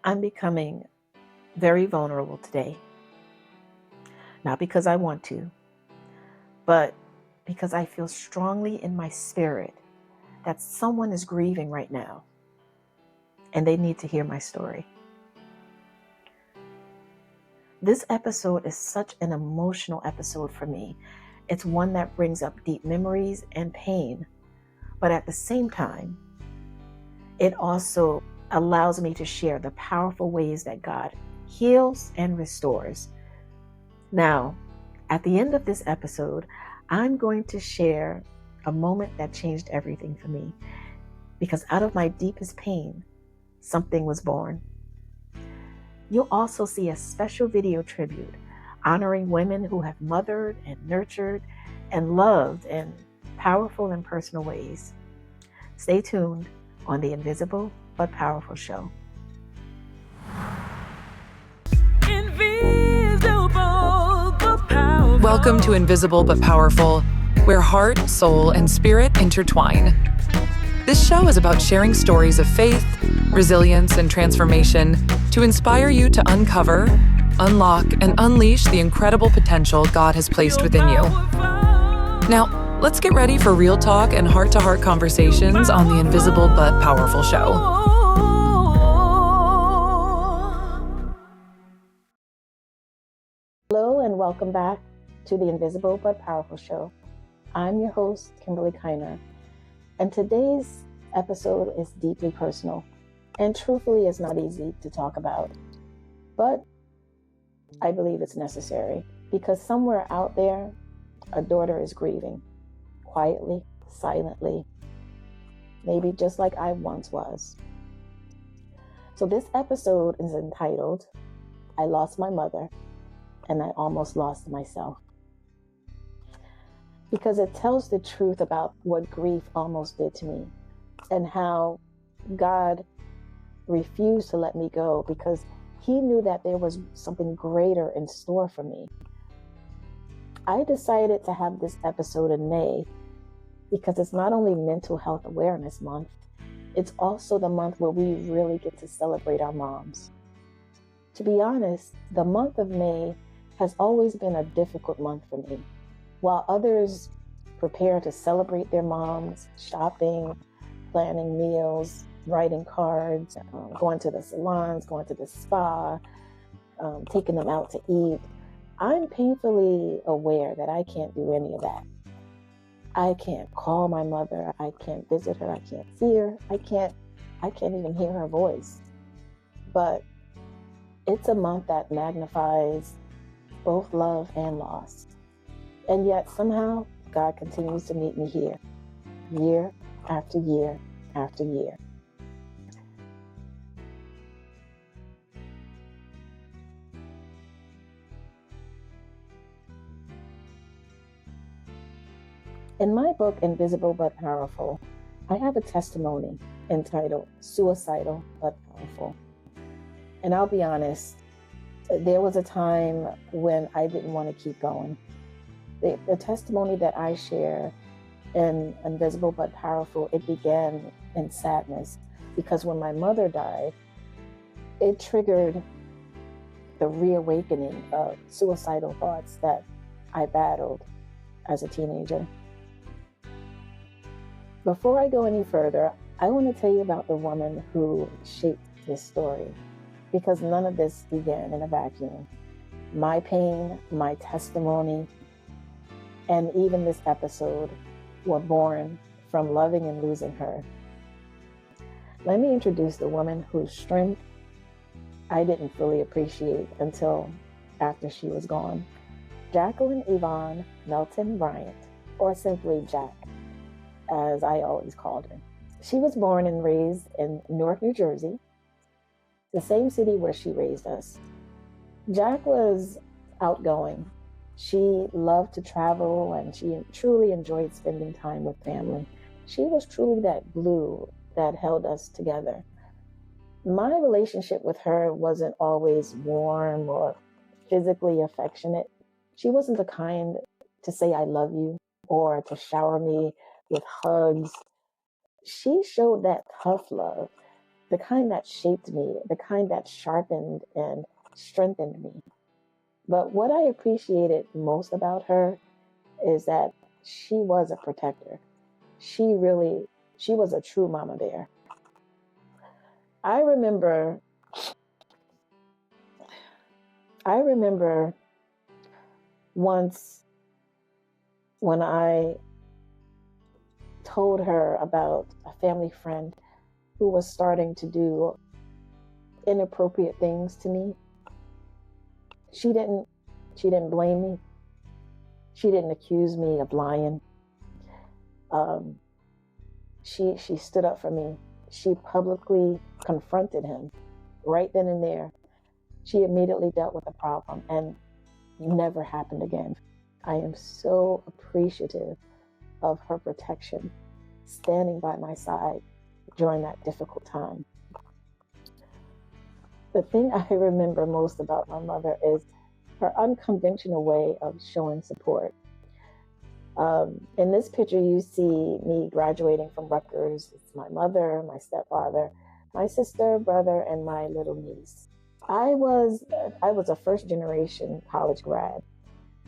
I'm becoming very vulnerable today, not because I want to, but because I feel strongly in my spirit that someone is grieving right now and they need to hear my story. This episode is such an emotional episode for me. It's one that brings up deep memories and pain, but at the same time, it also allows me to share the powerful ways that God heals and restores. Now, at the end of this episode, I'm going to share a moment that changed everything for me, because out of my deepest pain, something was born. You'll also see a special video tribute honoring women who have mothered and nurtured and loved in powerful and personal ways. Stay tuned on the Invisible but Powerful show. Welcome to Invisible but Powerful, where heart, soul, and spirit intertwine. This show is about sharing stories of faith, resilience, and transformation to inspire you to uncover, unlock, and unleash the incredible potential God has placed within you. Now, let's get ready for real talk and heart-to-heart conversations on the Invisible but Powerful show. Hello and welcome back to the Invisible but Powerful show. I'm your host, Kimberly Kiner, and today's episode is deeply personal and truthfully is not easy to talk about, but I believe it's necessary because somewhere out there, a daughter is grieving, quietly, silently, maybe just like I once was. So this episode is entitled, I Lost My Mother and I Almost Lost Myself. Because it tells the truth about what grief almost did to me and how God refused to let me go because he knew that there was something greater in store for me. I decided to have this episode in May because it's not only Mental Health Awareness Month, it's also the month where we really get to celebrate our moms. To be honest, the month of May has always been a difficult month for me. While others prepare to celebrate their moms, shopping, planning meals, writing cards, going to the salons, going to the spa, taking them out to eat, I'm painfully aware that I can't do any of that. I can't call my mother. I can't visit her. I can't see her. I can't even hear her voice. But it's a month that magnifies both love and loss. And yet somehow God continues to meet me here, year after year after year. In my book, Invisible but Powerful, I have a testimony entitled Suicidal but Powerful. And I'll be honest, there was a time when I didn't want to keep going. The testimony that I share in Invisible but Powerful, it began in sadness because when my mother died, it triggered the reawakening of suicidal thoughts that I battled as a teenager. Before I go any further, I want to tell you about the woman who shaped this story, because none of this began in a vacuum. My pain, my testimony, and even this episode were born from loving and losing her. Let me introduce the woman whose strength I didn't fully appreciate until after she was gone. Jacqueline Yvonne Melton Bryant, or simply Jack, as I always called her. She was born and raised in Newark, New Jersey, the same city where she raised us. Jack was outgoing. She loved to travel and she truly enjoyed spending time with family. She was truly that glue that held us together. My relationship with her wasn't always warm or physically affectionate. She wasn't the kind to say I love you or to shower me with hugs. She showed that tough love the kind that shaped me, the kind that sharpened and strengthened me. But what I appreciated most about her is that she was a protector. She was a true mama bear. I remember once when I told her about a family friend who was starting to do inappropriate things to me. She didn't blame me. She didn't accuse me of lying. She stood up for me. She publicly confronted him right then and there. She immediately dealt with the problem and never happened again. I am so appreciative of her protection, standing by my side during that difficult time. The thing I remember most about my mother is her unconventional way of showing support. In this picture, you see me graduating from Rutgers. It's my mother, my stepfather, my sister, brother, and my little niece. I was a first generation college grad.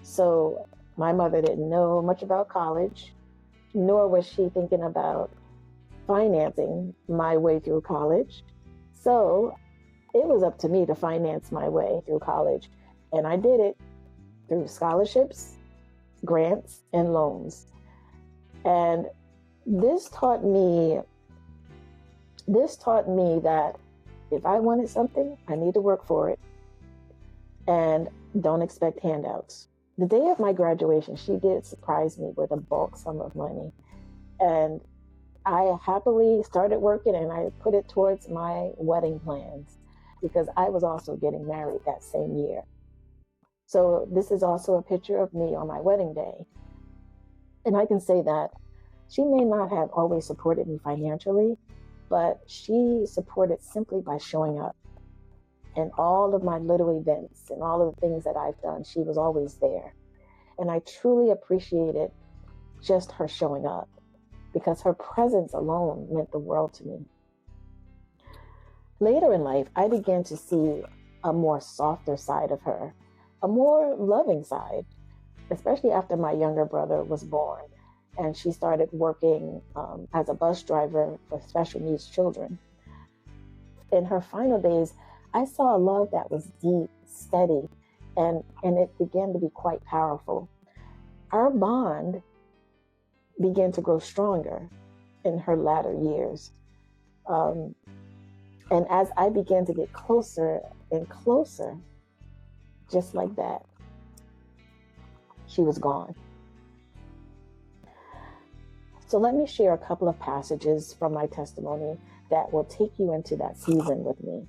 So my mother didn't know much about college, nor was she thinking about financing my way through college. So it was up to me to finance my way through college. And I did it through scholarships, grants, and loans. And this taught me that if I wanted something, I need to work for it and don't expect handouts. The day of my graduation, she did surprise me with a bulk sum of money. And I happily started working and I put it towards my wedding plans because I was also getting married that same year. So this is also a picture of me on my wedding day. And I can say that she may not have always supported me financially, but she supported simply by showing up. And all of my little events and all of the things that I've done, she was always there. And I truly appreciated just her showing up because her presence alone meant the world to me. Later in life, I began to see a more softer side of her, a more loving side, especially after my younger brother was born and she started working as a bus driver for special needs children. In her final days, I saw a love that was deep, steady, and it began to be quite powerful. Our bond began to grow stronger in her latter years. And as I began to get closer and closer, just like that, she was gone. So let me share a couple of passages from my testimony that will take you into that season with me.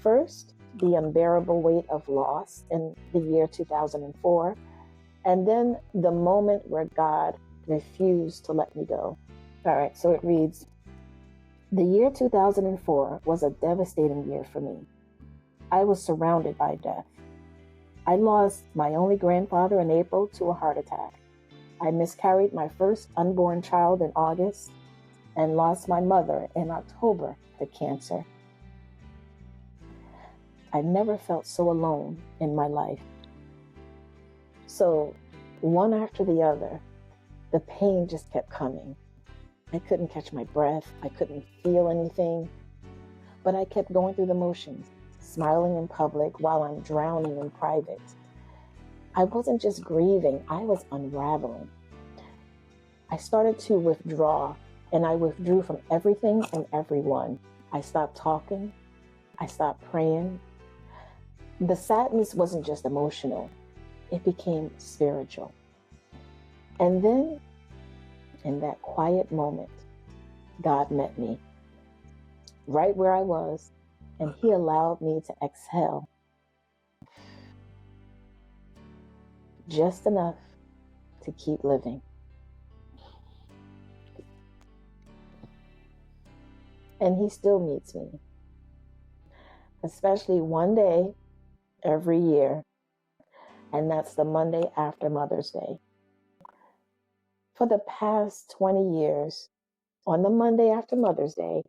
First, the unbearable weight of loss in the year 2004, and then the moment where God refused to let me go. All right, so it reads, the year 2004 was a devastating year for me. I was surrounded by death. I lost my only grandfather in April to a heart attack. I miscarried my first unborn child in August and lost my mother in October to cancer. I never felt so alone in my life. So one after the other, the pain just kept coming. I couldn't catch my breath. I couldn't feel anything, but I kept going through the motions, smiling in public while I'm drowning in private. I wasn't just grieving, I was unraveling. I started to withdraw, and I withdrew from everything and everyone. I stopped talking. I stopped praying. The sadness wasn't just emotional, it became spiritual. And then, in that quiet moment, God met me right where I was, and He allowed me to exhale just enough to keep living. And He still meets me, especially one day every year, and that's the Monday after Mother's Day. For the past 20 years, on the Monday after Mother's Day,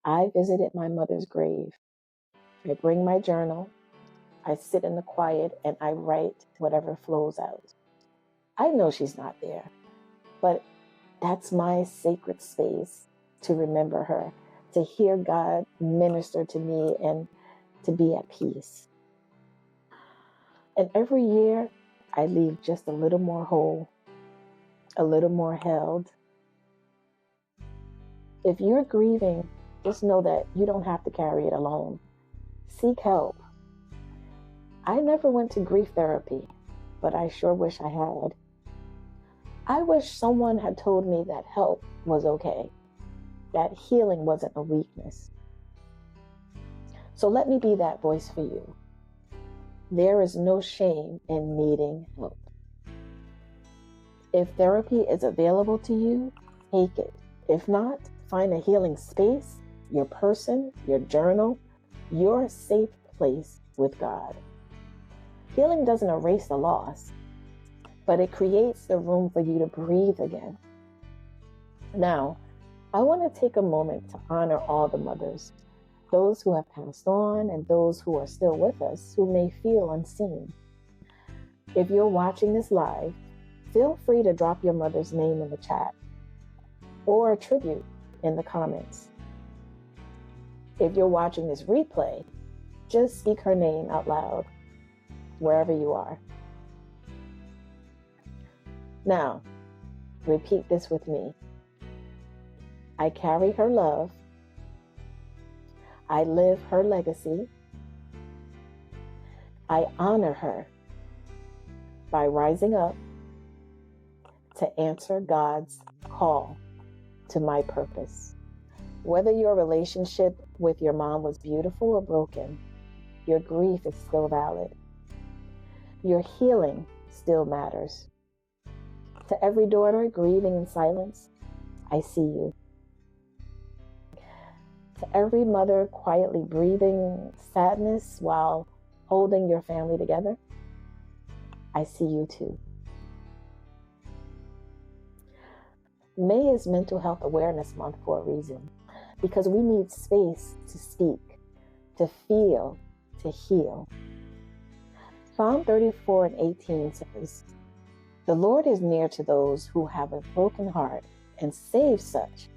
I visited my mother's grave. I bring my journal. I sit in the quiet and I write whatever flows out. I know she's not there, but that's my sacred space to remember her, to hear God minister to me and to be at peace. And every year I leave just a little more whole, a little more held. If you're grieving, just know that you don't have to carry it alone. Seek help. I never went to grief therapy, but I sure wish I had. I wish someone had told me that help was okay, that healing wasn't a weakness. So let me be that voice for you. There is no shame in needing help. If therapy is available to you, take it. If not, find a healing space, your person, your journal, your safe place with God. Healing doesn't erase the loss, but it creates the room for you to breathe again. Now, I want to take a moment to honor all the mothers, those who have passed on and those who are still with us who may feel unseen. If you're watching this live, feel free to drop your mother's name in the chat or a tribute in the comments. If you're watching this replay, just speak her name out loud, wherever you are. Now, repeat this with me. I carry her love. I live her legacy. I honor her by rising up to answer God's call to my purpose. Whether your relationship with your mom was beautiful or broken, your grief is still valid. Your healing still matters. To every daughter grieving in silence, I see you. To every mother quietly breathing sadness while holding your family together, I see you too. May is Mental Health Awareness Month for a reason, because we need space to speak, to feel, to heal. Psalm 34:18 says, "The Lord is near to those who have a broken heart and saves such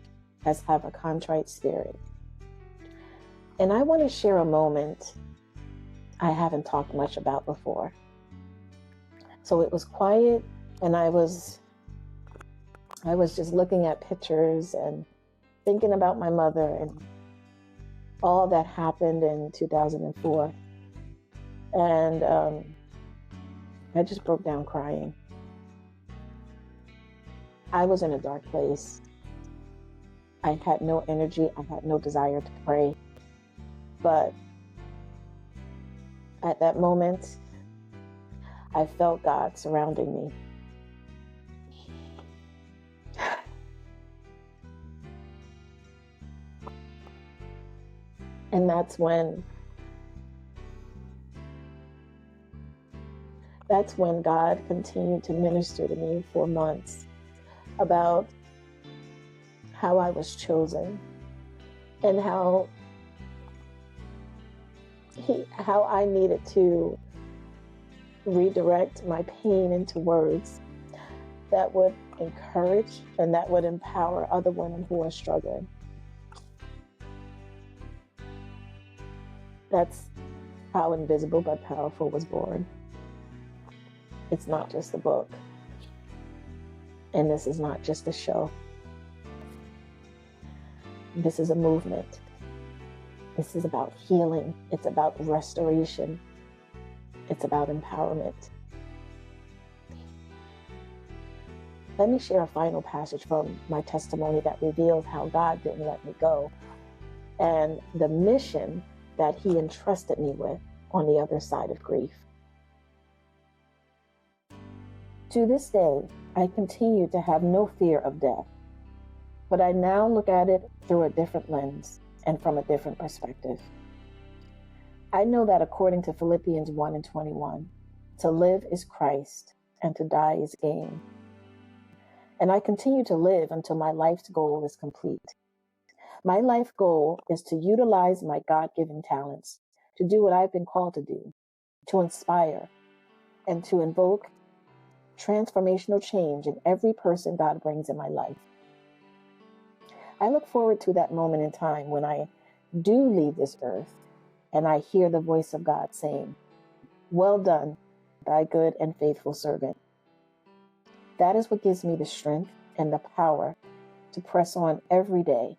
as have a contrite spirit." And I want to share a moment I haven't talked much about before. So it was quiet and I was just looking at pictures and thinking about my mother and all that happened in 2004. And I just broke down crying. I was in a dark place. I had no energy. I had no desire to pray. But at that moment, I felt God surrounding me. And that's when God continued to minister to me for months about how I was chosen and how I needed to redirect my pain into words that would encourage and that would empower other women who are struggling. That's how Invisible but Powerful was born. It's not just a book. And this is not just a show. This is a movement. This is about healing. It's about restoration. It's about empowerment. Let me share a final passage from my testimony that reveals how God didn't let me go and the mission that He entrusted me with on the other side of grief. To this day, I continue to have no fear of death, but I now look at it through a different lens and from a different perspective. I know that according to Philippians 1:21, to live is Christ and to die is gain. And I continue to live until my life's goal is complete. My life goal is to utilize my God-given talents to do what I've been called to do, to inspire and to invoke transformational change in every person God brings in my life. I look forward to that moment in time when I do leave this earth and I hear the voice of God saying, "Well done, thy good and faithful servant." That is what gives me the strength and the power to press on every day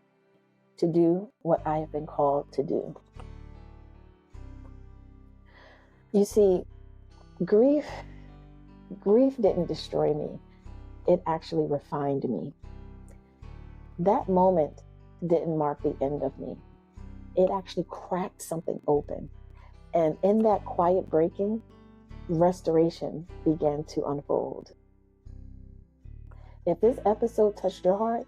to do what I have been called to do. You see, grief didn't destroy me. It actually refined me. That moment didn't mark the end of me. It actually cracked something open. And in that quiet breaking, restoration began to unfold. If this episode touched your heart,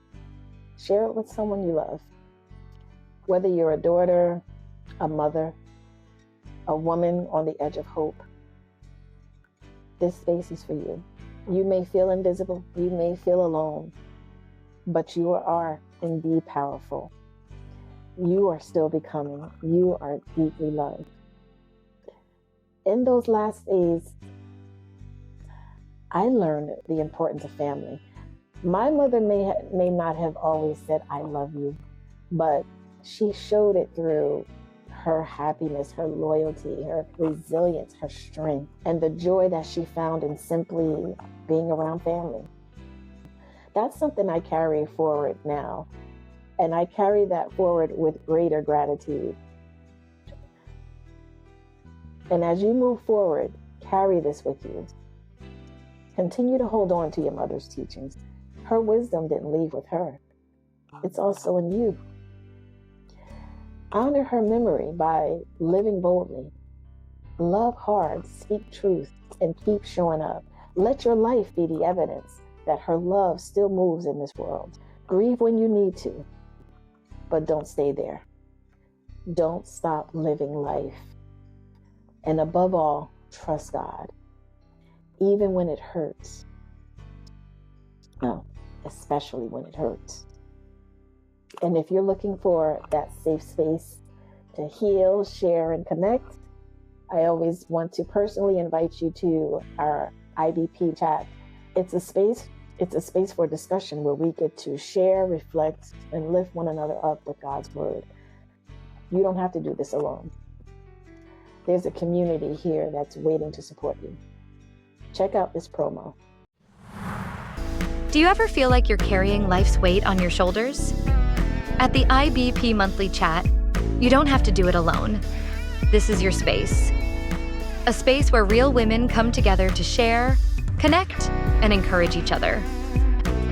share it with someone you love. Whether you're a daughter, a mother, a woman on the edge of hope, this space is for you. You may feel invisible, you may feel alone, but you are indeed powerful. You are still becoming. You are deeply loved. In those last days, I learned the importance of family. My mother may not have always said, "I love you," but she showed it through her happiness, her loyalty, her resilience, her strength, and the joy that she found in simply being around family. That's something I carry forward now, and I carry that forward with greater gratitude. And as you move forward, carry this with you. Continue to hold on to your mother's teachings. Her wisdom didn't leave with her. It's also in you. Honor her memory by living boldly. Love hard, speak truth, and keep showing up. Let your life be the evidence that her love still moves in this world. Grieve when you need to, but don't stay there. Don't stop living life. And above all, trust God, even when it hurts. No, especially when it hurts. And if you're looking for that safe space to heal, share, and connect, I always want to personally invite you to our IBP chat. It's a space for discussion where we get to share, reflect, and lift one another up with God's word. You don't have to do this alone. There's a community here that's waiting to support you. Check out this promo. Do you ever feel like you're carrying life's weight on your shoulders? At the IBP Monthly Chat, you don't have to do it alone. This is your space. A space where real women come together to share, connect, and encourage each other.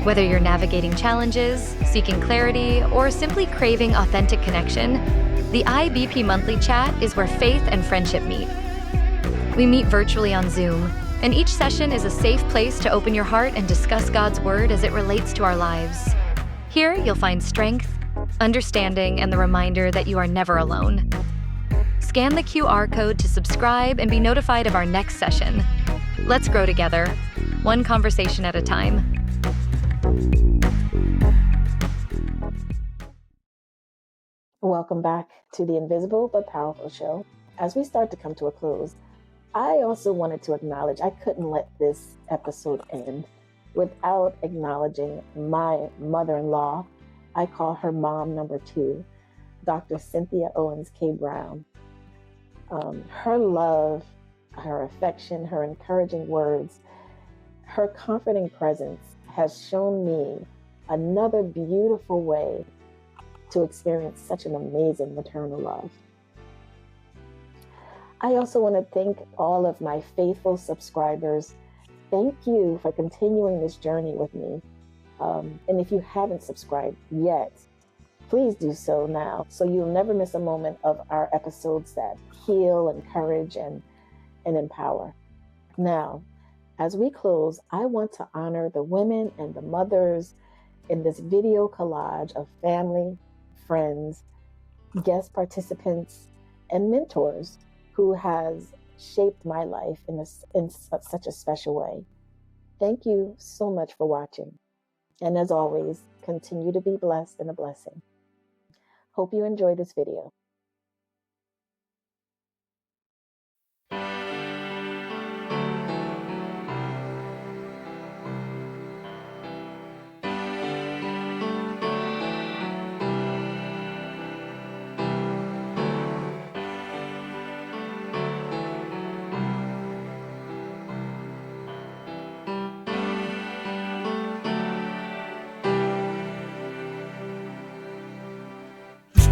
Whether you're navigating challenges, seeking clarity, or simply craving authentic connection, the IBP Monthly Chat is where faith and friendship meet. We meet virtually on Zoom, and each session is a safe place to open your heart and discuss God's word as it relates to our lives. Here, you'll find strength, understanding, and the reminder that you are never alone. Scan the QR code to subscribe and be notified of our next session. Let's grow together, one conversation at a time. Welcome back to the Invisible but Powerful Show. As we start to come to a close, I also wanted to acknowledge I couldn't let this episode end without acknowledging my mother-in-law. I call her mom number 2, Dr. Cynthia Owens K. Brown. Her love, her affection, her encouraging words, her comforting presence has shown me another beautiful way to experience such an amazing maternal love. I also want to thank all of my faithful subscribers. Thank you for continuing this journey with me. And if you haven't subscribed yet, please do so now, so you'll never miss a moment of our episodes that heal, encourage, and empower. Now, as we close, I want to honor the women and the mothers in this video collage of family, friends, guest participants, and mentors who has shaped my life in such a special way. Thank you so much for watching. And as always, continue to be blessed and a blessing. Hope you enjoy this video.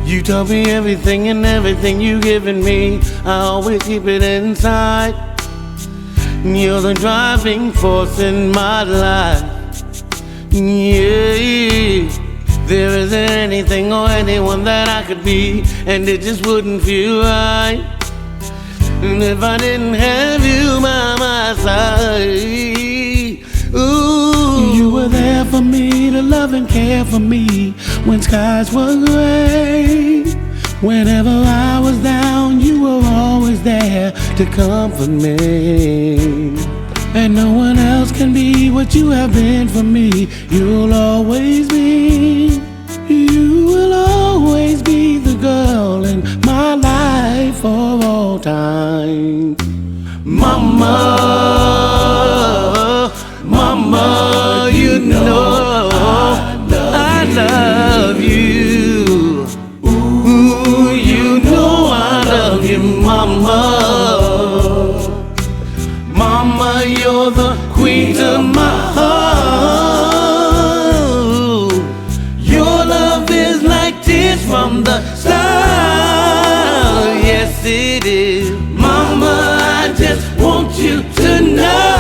You taught me everything and everything you given me, I always keep it inside. You're the driving force in my life. Yeah, there isn't anything or anyone that I could be, and it just wouldn't feel right. And if I didn't have you by my side, ooh, you were there for me to love and care for me when skies were gray. Whenever I was down, you were always there to comfort me. And no one else can be what you have been for me. You'll always be, you will always be the girl in my life for all time. Mama, Mama, you know I love you. Ooh, you know I love you, Mama. Mama, you're the queen of my heart. Your love is like tears from the stars. Yes, it is. Mama, I just want you to know,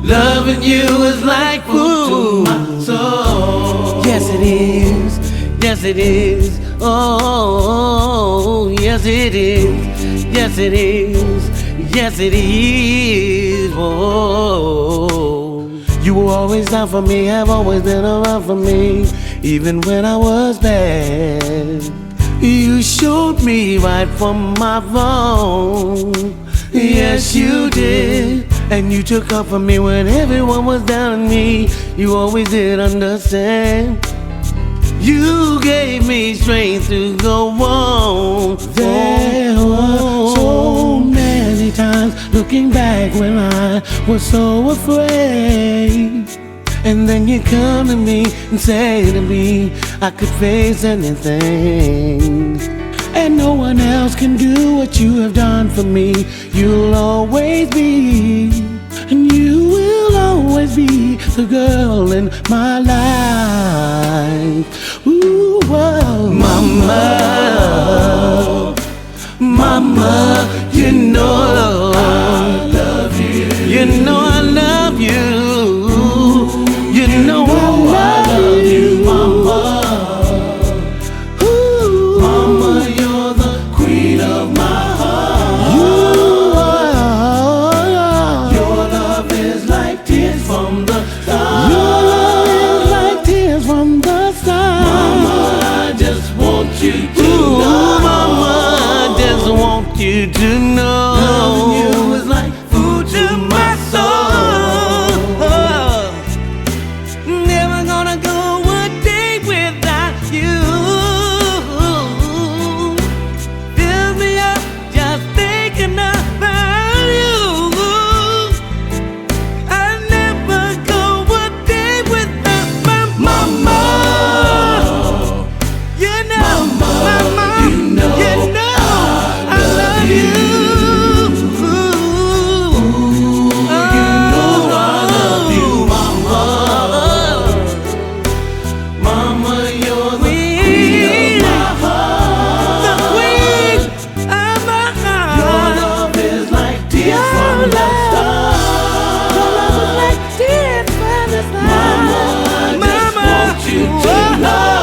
loving you is like food to my soul. Yes, it is. Yes, it is. Oh, yes, it is. Yes, it is. Yes, it is. Oh, you were always down for me, have always been around for me, even when I was bad. You showed me right from my wrong. Yes, you did. And you took up for me when everyone was down on me. You always did understand. You gave me strength to go on. There were so many times looking back when I was so afraid. And then you come to me and say to me I could face anything. And no one else can do what you have done for me. You'll always be, and you will always be the girl in my life. Ooh, whoa. Mama, Mama, you know I love you. You know I love you. You know I love you, Mama. Ooh, Mama, you're the queen of my heart. You are. Your love is like tears from the stars. Your love is like tears from the stars. Mama, I just want you to know. Mama, I just want you to know. Loving you is like food to my soul. Never gonna go a day without you. Fill me up just thinking about you. I never go a day without my mama. You know, mama, you know I love you. You know I love you, mama. Mama, you're the queen of my heart. The queen of my heart. Your love is like tears from the stars. Your love is like tears from the stars. Mama, I just want you to know.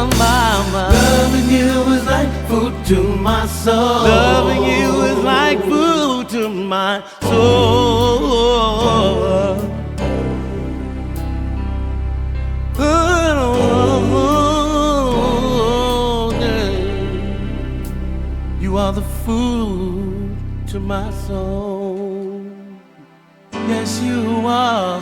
Mama, loving you is like food to my soul. Loving you is like food to my soul. Oh, yeah. You are the food to my soul. Yes, you are.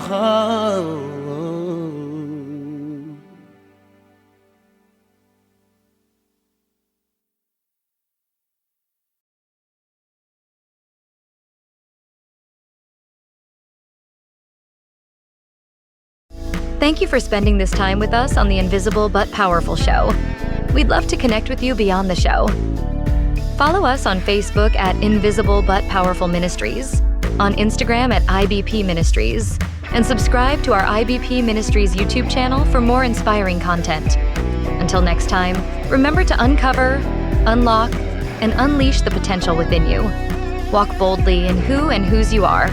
Thank you for spending this time with us on the Invisible but Powerful Show. We'd love to connect with you beyond the show. Follow us on Facebook at Invisible but Powerful Ministries, on Instagram at IBP Ministries, and subscribe to our IBP Ministries YouTube channel for more inspiring content. Until next time, remember to uncover, unlock, and unleash the potential within you. Walk boldly in who and whose you are.